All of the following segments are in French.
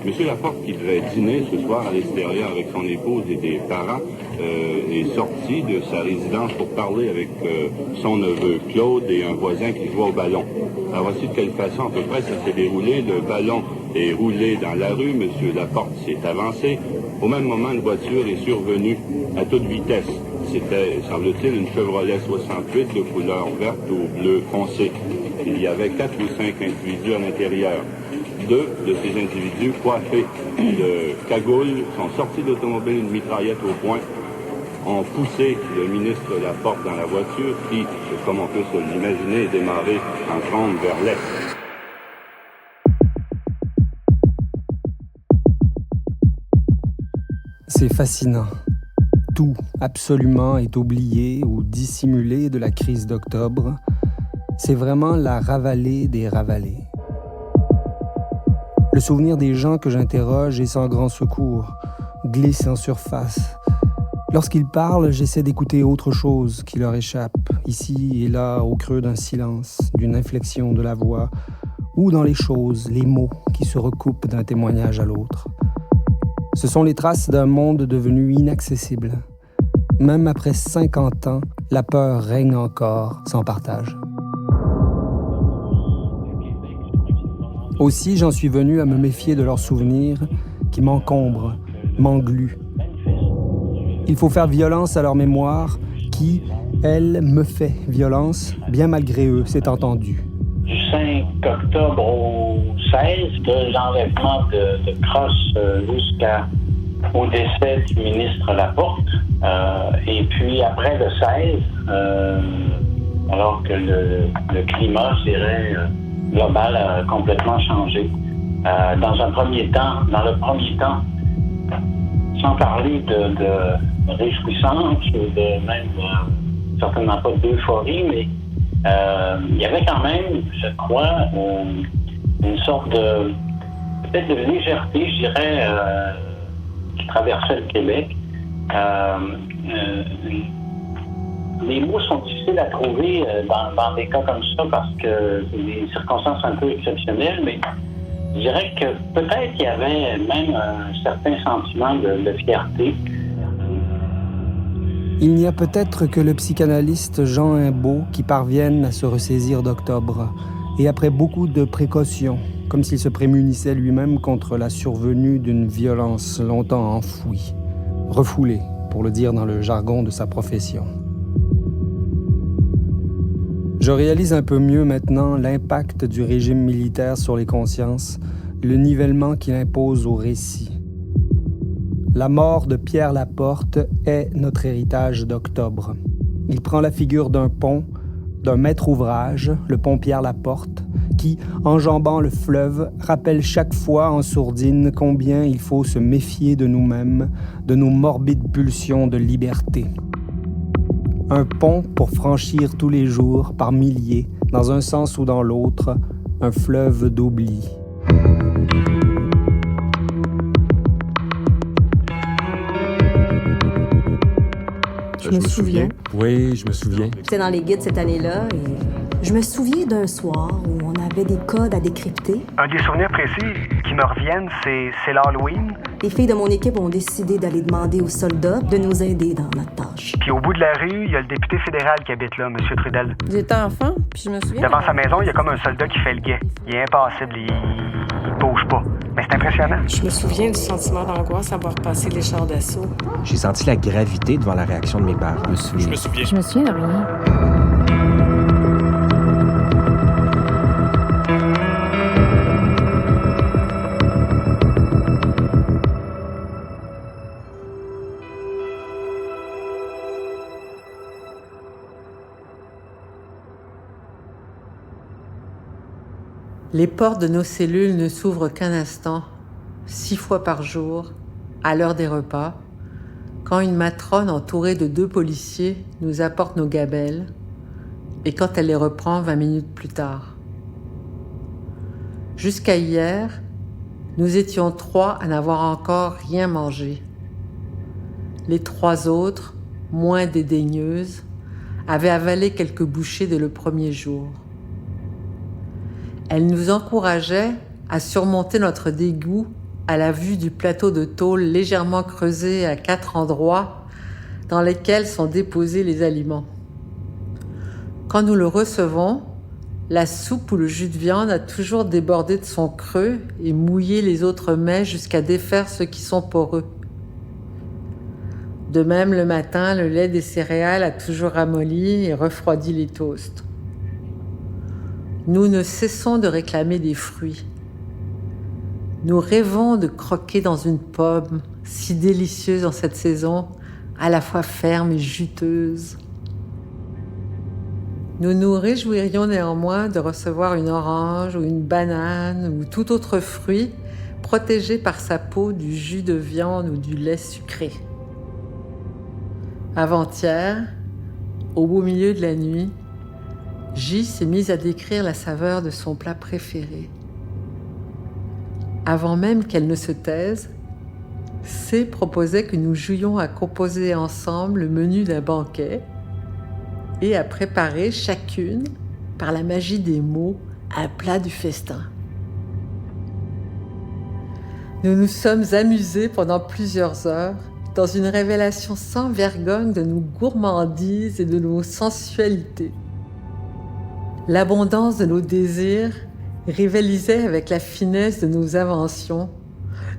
M. Laporte, qui devait dîner ce soir à l'extérieur avec son épouse et des parents, est sorti de sa résidence pour parler avec son neveu Claude et un voisin qui jouait au ballon. Alors voici de quelle façon à peu près ça s'est déroulé. Le ballon est roulé dans la rue, M. Laporte s'est avancé. Au même moment, une voiture est survenue à toute vitesse. C'était, semble-t-il, une Chevrolet 68 de couleur verte ou bleu foncé. Il y avait 4 ou 5 individus à l'intérieur. 2 de ces individus coiffés de cagoules sont sortis de l'automobile, une mitraillette au poing, ont poussé le ministre Laporte dans la voiture qui, comme on peut se l'imaginer, est démarré en trombe vers l'est. C'est fascinant. Tout, absolument, est oublié ou dissimulé de la crise d'octobre. C'est vraiment la ravalée des ravalés. Le souvenir des gens que j'interroge est sans grand secours, glisse en surface. Lorsqu'ils parlent, j'essaie d'écouter autre chose qui leur échappe, ici et là, au creux d'un silence, d'une inflexion de la voix, ou dans les choses, les mots qui se recoupent d'un témoignage à l'autre. Ce sont les traces d'un monde devenu inaccessible. Même après 50 ans, la peur règne encore sans partage. Aussi, j'en suis venu à me méfier de leurs souvenirs qui m'encombrent, m'engluent. Il faut faire violence à leur mémoire qui, elle, me fait violence, bien malgré eux, c'est entendu. Du 5 octobre au 16, de l'enlèvement de Cross jusqu'au décès du ministre Laporte. Et puis après le 16, alors que le climat, je dirais, global a complètement changé. Dans le premier temps, sans parler de réjouissance ou de même, certainement pas d'euphorie, mais il y avait quand même, je crois, une sorte de, peut-être de légèreté, je dirais, qui traversait le Québec. Les mots sont difficiles à trouver dans des cas comme ça parce que c'est des circonstances un peu exceptionnelles, mais je dirais que peut-être qu'il y avait même un certain sentiment de fierté. Il n'y a peut-être que le psychanalyste Jean Imbeau qui parvienne à se ressaisir d'octobre, et après beaucoup de précautions, comme s'il se prémunissait lui-même contre la survenue d'une violence longtemps enfouie, refoulée, pour le dire dans le jargon de sa profession. Je réalise un peu mieux maintenant l'impact du régime militaire sur les consciences, le nivellement qu'il impose au récit. La mort de Pierre Laporte est notre héritage d'octobre. Il prend la figure d'un pont, d'un maître ouvrage, le pont Pierre Laporte, qui, enjambant le fleuve, rappelle chaque fois en sourdine combien il faut se méfier de nous-mêmes, de nos morbides pulsions de liberté. Un pont pour franchir tous les jours, par milliers, dans un sens ou dans l'autre, un fleuve d'oubli. Je me souviens. Oui, je me souviens. J'étais dans les guides cette année-là et je me souviens d'un soir où on avait des codes à décrypter. Un des souvenirs précis qui me reviennent, c'est l'Halloween. Les filles de mon équipe ont décidé d'aller demander aux soldats de nous aider dans notre tâche. Puis au bout de la rue, il y a le député fédéral qui habite là, M. Trudel. J'étais enfant, puis je me souviens... Devant sa maison, il y a comme un soldat qui fait le guet. Il est impassible, il bouge pas. Mais c'est impressionnant. Je me souviens du sentiment d'angoisse à voir passer les chars d'assaut. J'ai senti la gravité devant la réaction de mes parents. Je me souviens. Je me souviens de rien. Les portes de nos cellules ne s'ouvrent qu'un instant, 6 fois par jour, à l'heure des repas, quand une matrone entourée de 2 policiers nous apporte nos gabelles et quand elle les reprend 20 minutes plus tard. Jusqu'à hier, nous étions 3 à n'avoir encore rien mangé. Les 3 autres, moins dédaigneuses, avaient avalé quelques bouchées dès le premier jour. Elle nous encourageait à surmonter notre dégoût à la vue du plateau de tôle légèrement creusé à 4 endroits dans lesquels sont déposés les aliments. Quand nous le recevons, la soupe ou le jus de viande a toujours débordé de son creux et mouillé les autres mets jusqu'à défaire ceux qui sont poreux. De même, le matin, le lait des céréales a toujours ramolli et refroidi les toasts. Nous ne cessons de réclamer des fruits. Nous rêvons de croquer dans une pomme, si délicieuse en cette saison, à la fois ferme et juteuse. Nous nous réjouirions néanmoins de recevoir une orange ou une banane ou tout autre fruit protégé par sa peau du jus de viande ou du lait sucré. Avant-hier, au beau milieu de la nuit, J s'est mise à décrire la saveur de son plat préféré. Avant même qu'elle ne se taise, C proposait que nous jouions à composer ensemble le menu d'un banquet et à préparer chacune, par la magie des mots, un plat du festin. Nous nous sommes amusés pendant plusieurs heures dans une révélation sans vergogne de nos gourmandises et de nos sensualités. L'abondance de nos désirs rivalisait avec la finesse de nos inventions,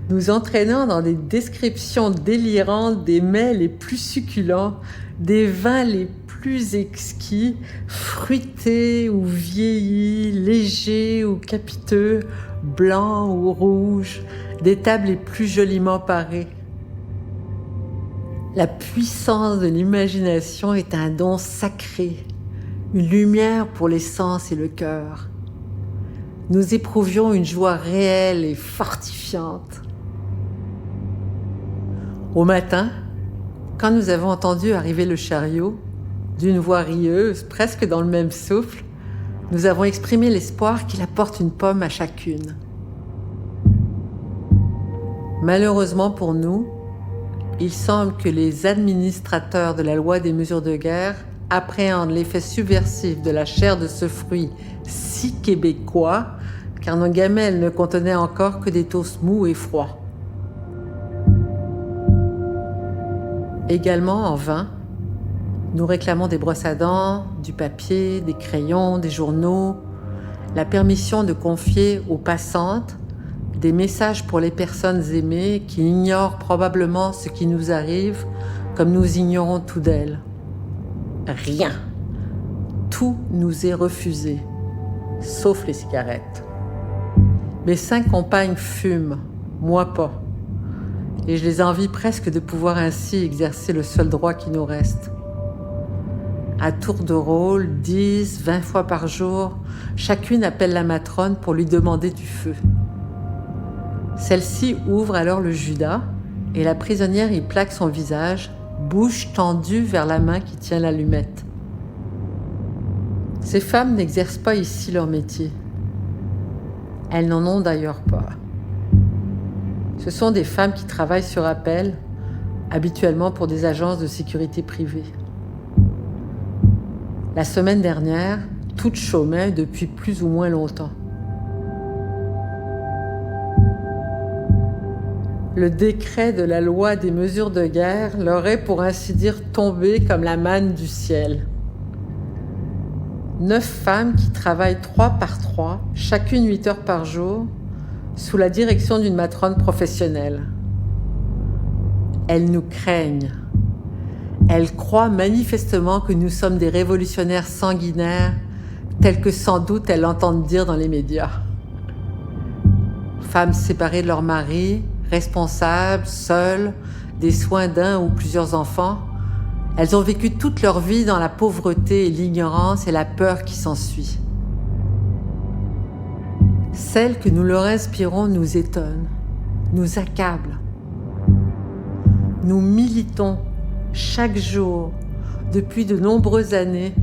nous entraînant dans des descriptions délirantes des mets les plus succulents, des vins les plus exquis, fruités ou vieillis, légers ou capiteux, blancs ou rouges, des tables les plus joliment parées. La puissance de l'imagination est un don sacré, une lumière pour les sens et le cœur. Nous éprouvions une joie réelle et fortifiante. Au matin, quand nous avons entendu arriver le chariot, d'une voix rieuse, presque dans le même souffle, nous avons exprimé l'espoir qu'il apporte une pomme à chacune. Malheureusement pour nous, il semble que les administrateurs de la loi des mesures de guerre appréhendent l'effet subversif de la chair de ce fruit si québécois, car nos gamelles ne contenaient encore que des toasts mous et froids. Également en vain, nous réclamons des brosses à dents, du papier, des crayons, des journaux, la permission de confier aux passantes des messages pour les personnes aimées qui ignorent probablement ce qui nous arrive comme nous ignorons tout d'elles. Rien. Tout nous est refusé, sauf les cigarettes. Mes 5 compagnes fument, moi pas. Et je les envie presque de pouvoir ainsi exercer le seul droit qui nous reste. À tour de rôle, 10, 20 fois par jour, chacune appelle la matrone pour lui demander du feu. Celle-ci ouvre alors le judas et la prisonnière y plaque son visage, bouche tendue vers la main qui tient l'allumette. Ces femmes n'exercent pas ici leur métier. Elles n'en ont d'ailleurs pas. Ce sont des femmes qui travaillent sur appel, habituellement pour des agences de sécurité privée. La semaine dernière, toutes chômaient depuis plus ou moins longtemps. Le décret de la loi des mesures de guerre leur est pour ainsi dire tombé comme la manne du ciel. 9 femmes qui travaillent 3 par 3, chacune 8 heures par jour, sous la direction d'une matrone professionnelle. Elles nous craignent. Elles croient manifestement que nous sommes des révolutionnaires sanguinaires, tels que sans doute elles l'entendent dire dans les médias. Femmes séparées de leur mari, responsables, seules, des soins d'un ou plusieurs enfants, elles ont vécu toute leur vie dans la pauvreté et l'ignorance et la peur qui s'ensuit. Celle que nous leur inspirons nous étonne, nous accable. Nous militons chaque jour, depuis de nombreuses années,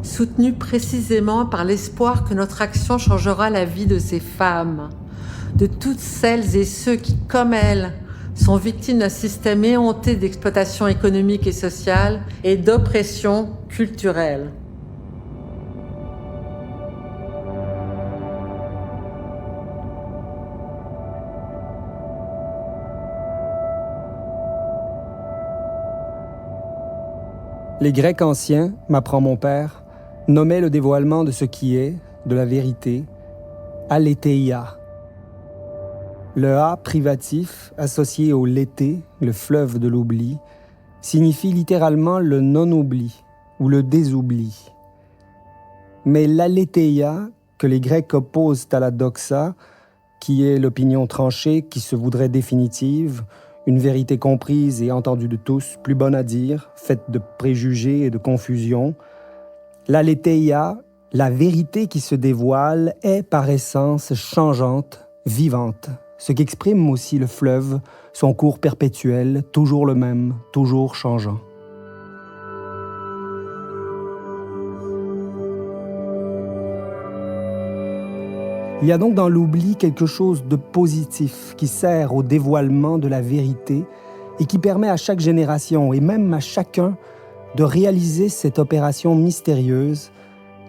soutenus précisément par l'espoir que notre action changera la vie de ces femmes, de toutes celles et ceux qui, comme elles, sont victimes d'un système éhonté d'exploitation économique et sociale et d'oppression culturelle. Les Grecs anciens, m'apprend mon père, nommaient le dévoilement de ce qui est, de la vérité, aletheia. Le A privatif, associé au léthé, le fleuve de l'oubli, signifie littéralement le non-oubli ou le désoubli. Mais l'aletheia, que les Grecs opposent à la doxa, qui est l'opinion tranchée qui se voudrait définitive, une vérité comprise et entendue de tous, plus bonne à dire, faite de préjugés et de confusion, l'aletheia, la vérité qui se dévoile, est par essence changeante, vivante, ce qu'exprime aussi le fleuve, son cours perpétuel, toujours le même, toujours changeant. Il y a donc dans l'oubli quelque chose de positif qui sert au dévoilement de la vérité et qui permet à chaque génération et même à chacun de réaliser cette opération mystérieuse,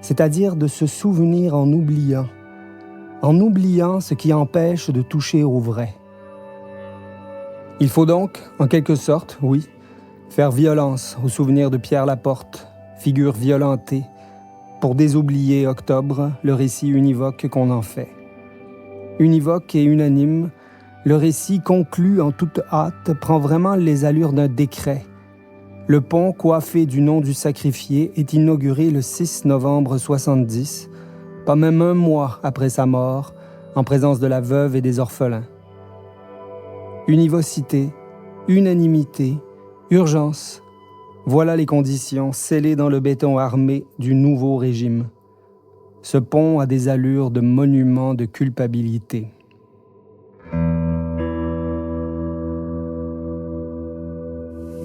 c'est-à-dire de se souvenir en oubliant ce qui empêche de toucher au vrai. Il faut donc, en quelque sorte, oui, faire violence au souvenir de Pierre Laporte, figure violentée, pour désoublier Octobre, le récit univoque qu'on en fait. Univoque et unanime, le récit conclu en toute hâte prend vraiment les allures d'un décret. Le pont coiffé du nom du sacrifié est inauguré le 6 novembre 70, pas même un mois après sa mort, en présence de la veuve et des orphelins. Univocité, unanimité, urgence, voilà les conditions scellées dans le béton armé du nouveau régime. Ce pont a des allures de monument de culpabilité.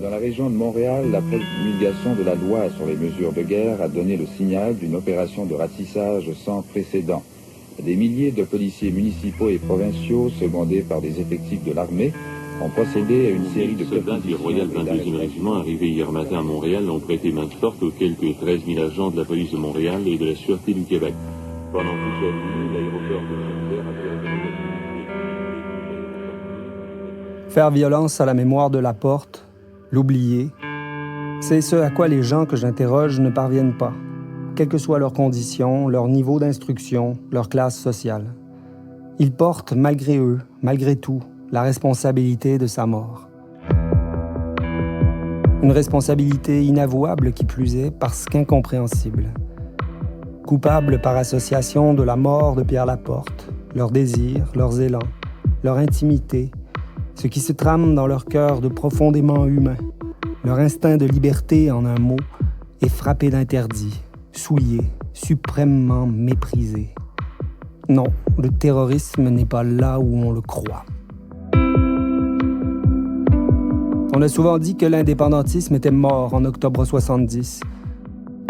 Dans la région de Montréal, la promulgation de la loi sur les mesures de guerre a donné le signal d'une opération de ratissage sans précédent. Des milliers de policiers municipaux et provinciaux, secondés par des effectifs de l'armée, ont procédé à une série de soldats du Royal 22e Régiment arrivés hier matin à Montréal ont prêté main forte aux quelques 13 000 agents de la police de Montréal et de la Sûreté du Québec. Pendant toute cette nuit, l'aéroport de Montréal a... Faire violence à la mémoire de Laporte, l'oublier, c'est ce à quoi les gens que j'interroge ne parviennent pas, quelles que soient leurs conditions, leur niveau d'instruction, leur classe sociale. Ils portent, malgré eux, malgré tout, la responsabilité de sa mort. Une responsabilité inavouable qui plus est parce qu'incompréhensible. Coupables par association de la mort de Pierre Laporte, leurs désirs, leurs élans, leur intimité, ce qui se trame dans leur cœur de profondément humain, leur instinct de liberté en un mot, est frappé d'interdit, souillé, suprêmement méprisé. Non, le terrorisme n'est pas là où on le croit. On a souvent dit que l'indépendantisme était mort en octobre 70.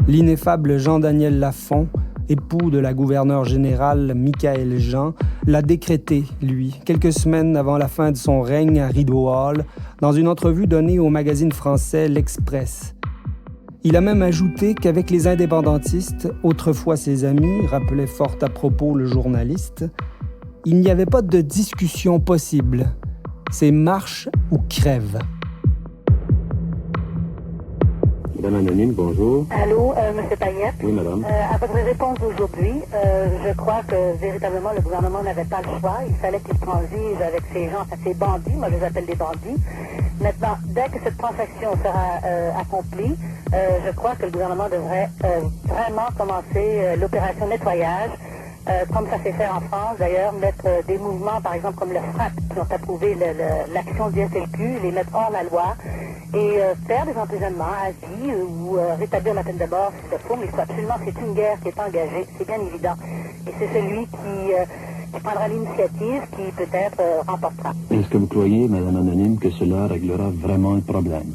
L'ineffable Jean-Daniel Lafont, époux de la gouverneure générale Michaëlle Jean, l'a décrété, lui, quelques semaines avant la fin de son règne à Rideau Hall, dans une entrevue donnée au magazine français L'Express. Il a même ajouté qu'avec les indépendantistes, autrefois ses amis, rappelait fort à propos le journaliste, il n'y avait pas de discussion possible. C'est marche ou crève. Madame Anonyme, bonjour. Allô, M. Payette? Oui, madame. À votre réponse d'aujourd'hui, je crois que véritablement le gouvernement n'avait pas le choix. Il fallait qu'il transige avec ces gens, ces bandits. Moi, je les appelle des bandits. Maintenant, dès que cette transaction sera accomplie, je crois que le gouvernement devrait vraiment commencer l'opération nettoyage. Comme ça s'est fait en France, d'ailleurs, mettre des mouvements, par exemple, comme le FRAP, qui ont approuvé l'action du FLQ, les mettre hors la loi, et faire des emprisonnements à vie ou rétablir la peine de mort si c'est faux, mais il faut absolument, c'est une guerre qui est engagée, c'est bien évident. Et c'est celui qui prendra l'initiative qui peut-être remportera. Est-ce que vous croyez, Madame Anonyme, que cela réglera vraiment le problème?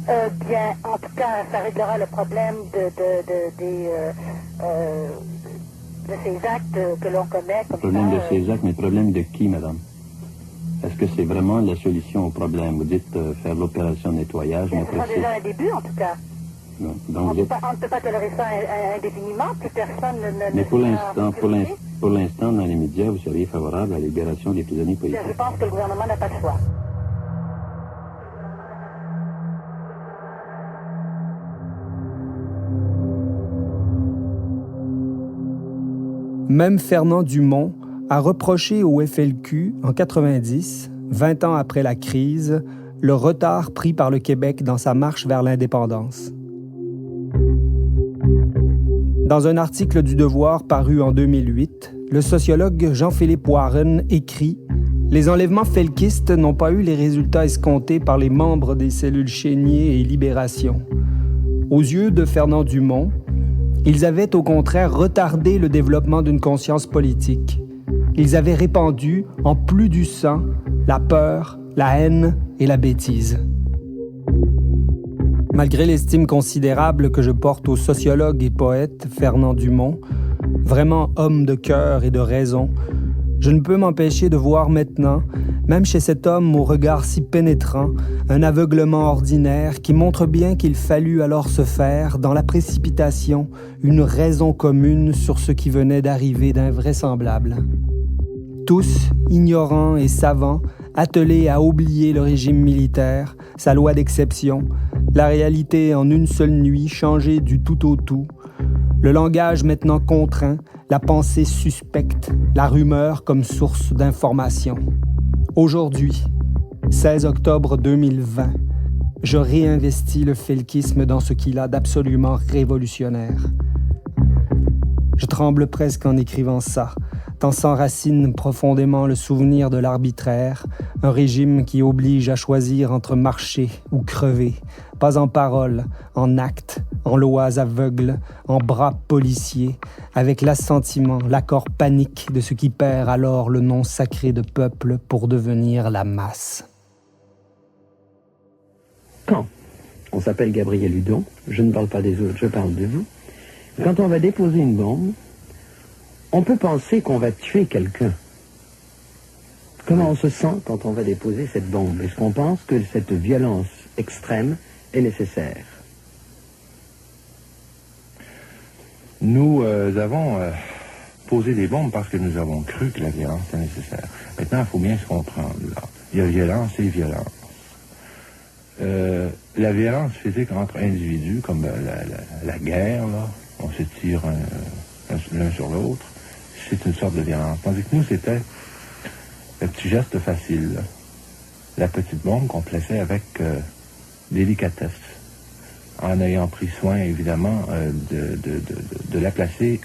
Bien, en tout cas, ça réglera le problème de ces actes que l'on commet. Le problème de ces actes, mais le problème de qui, madame? Est-ce que c'est vraiment la solution au problème? Vous dites faire l'opération nettoyage, mais ce sera déjà un début, en tout cas. Non. Donc on ne peut pas tolérer ça indéfiniment, plus personne ne... Mais pour l'instant, dans les médias, vous seriez favorable à la libération des prisonniers politiques? Je pense que le gouvernement n'a pas de choix. Même Fernand Dumont a reproché au FLQ en 90, 20 ans après la crise, le retard pris par le Québec dans sa marche vers l'indépendance. Dans un article du Devoir paru en 2008, le sociologue Jean-Philippe Warren écrit « Les enlèvements felkistes n'ont pas eu les résultats escomptés par les membres des cellules Chénier et Libération. Aux yeux de Fernand Dumont, ils avaient au contraire retardé le développement d'une conscience politique. Ils avaient répandu, en plus du sang, la peur, la haine et la bêtise. » Malgré l'estime considérable que je porte au sociologue et poète Fernand Dumont, vraiment homme de cœur et de raison, je ne peux m'empêcher de voir maintenant, même chez cet homme au regard si pénétrant, un aveuglement ordinaire qui montre bien qu'il fallut alors se faire, dans la précipitation, une raison commune sur ce qui venait d'arriver d'invraisemblable. Tous, ignorants et savants, attelés à oublier le régime militaire, sa loi d'exception, la réalité en une seule nuit changée du tout au tout, le langage maintenant contraint, la pensée suspecte, la rumeur comme source d'information. Aujourd'hui, 16 octobre 2020, je réinvestis le felkisme dans ce qu'il a d'absolument révolutionnaire. Je tremble presque en écrivant ça, tant s'enracine profondément le souvenir de l'arbitraire, un régime qui oblige à choisir entre marcher ou crever, pas en paroles, en actes, en lois aveugles, en bras policiers, avec l'assentiment, l'accord panique de ce qui perd alors le nom sacré de peuple pour devenir la masse. Quand on s'appelle Gabriel Hudon, je ne parle pas des autres, je parle de vous, quand on va déposer une bombe, on peut penser qu'on va tuer quelqu'un. Comment on se sent quand on va déposer cette bombe? Est-ce qu'on pense que cette violence extrême est nécessaire? Nous avons posé des bombes parce que nous avons cru que la violence était nécessaire. Maintenant, il faut bien se comprendre. Là. Il y a violence et violence. La violence physique entre individus, comme la guerre, là, on se tire l'un sur l'autre, c'est une sorte de violence. Tandis que nous, c'était le petit geste facile, là. La petite bombe qu'on plaçait avec délicatesse, en ayant pris soin, évidemment, de la placer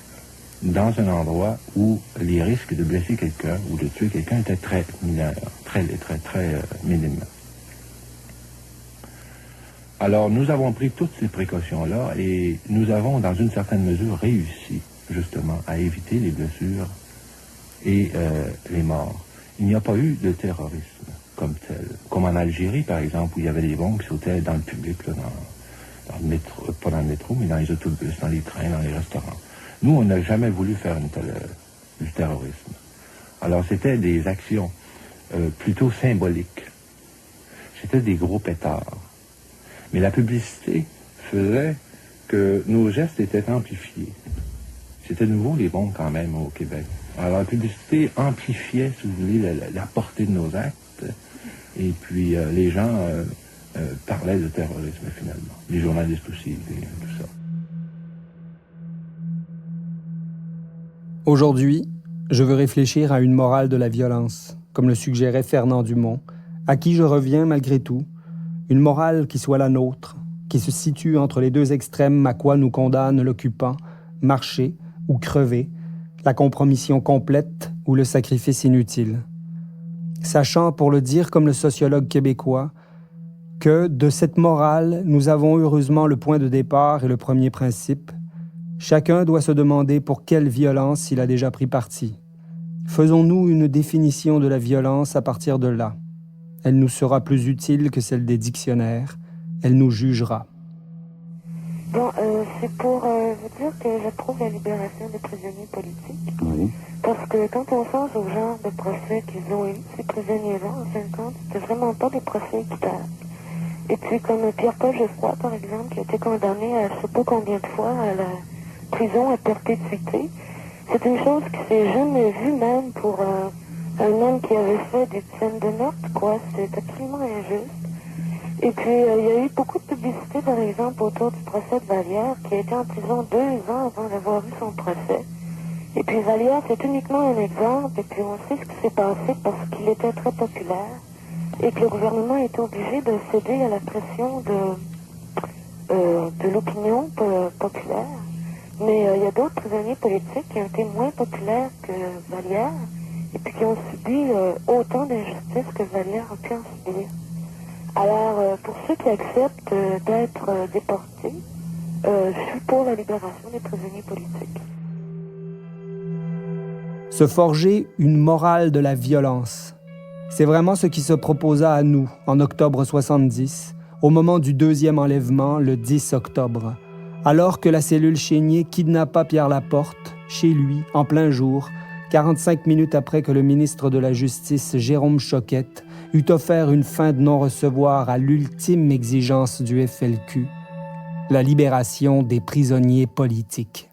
dans un endroit où les risques de blesser quelqu'un ou de tuer quelqu'un étaient très mineurs, très minimes. Alors, nous avons pris toutes ces précautions-là et nous avons, dans une certaine mesure, réussi, justement, à éviter les blessures et les morts. Il n'y a pas eu de terrorisme comme tel. Comme en Algérie, par exemple, où il y avait des bombes qui sautaient dans le public, là, dans le métro, pas dans le métro, mais dans les autobus, dans les trains, dans les restaurants. Nous, on n'a jamais voulu faire du terrorisme. Alors, c'était des actions plutôt symboliques. C'était des gros pétards. Mais la publicité faisait que nos gestes étaient amplifiés. C'était nouveau, les bombes, quand même, au Québec. Alors, la publicité amplifiait, si vous voulez, la portée de nos actes. Et puis, les gens parlaient de terrorisme, finalement. Les journalistes aussi, tout ça. Aujourd'hui, je veux réfléchir à une morale de la violence, comme le suggérait Fernand Dumont, à qui je reviens malgré tout. Une morale qui soit la nôtre, qui se situe entre les deux extrêmes à quoi nous condamne l'occupant, marcher ou crever, la compromission complète ou le sacrifice inutile. Sachant, pour le dire comme le sociologue québécois, que de cette morale, nous avons heureusement le point de départ et le premier principe. Chacun doit se demander pour quelle violence il a déjà pris parti. Faisons-nous une définition de la violence à partir de là. Elle nous sera plus utile que celle des dictionnaires. Elle nous jugera. Bon, c'est pour vous dire que j'approuve la libération des prisonniers politiques. Oui. Parce que quand on songe au genre de procès qu'ils ont eu, ces prisonniers-là, en fin de compte, c'était vraiment pas des procès équitables. Et puis, comme Pierre-Paul Geoffroy, par exemple, qui a été condamné à je sais pas combien de fois à la prison à perpétuité, c'est une chose qui s'est jamais vue, même pour un homme qui avait fait des scènes de meurtre, quoi. C'est absolument injuste. Et puis, il y a eu beaucoup de publicité, par exemple, autour du procès de Vallière, qui a été en prison 2 ans avant d'avoir eu son procès. Et puis Vallière, c'est uniquement un exemple, et puis on sait ce qui s'est passé parce qu'il était très populaire et que le gouvernement était obligé de céder à la pression de l'opinion populaire. Mais il y a d'autres prisonniers politiques qui ont été moins populaires que Vallière et puis qui ont subi autant d'injustices que Vallière a pu en subir. Alors, pour ceux qui acceptent d'être déportés, je suis pour la libération des prisonniers politiques. Se forger une morale de la violence. C'est vraiment ce qui se proposa à nous en octobre 70, au moment du deuxième enlèvement, le 10 octobre, alors que la cellule Chénier kidnappa Pierre Laporte, chez lui, en plein jour, 45 minutes après que le ministre de la Justice, Jérôme Choquette, eut offert une fin de non-recevoir à l'ultime exigence du FLQ, la libération des prisonniers politiques.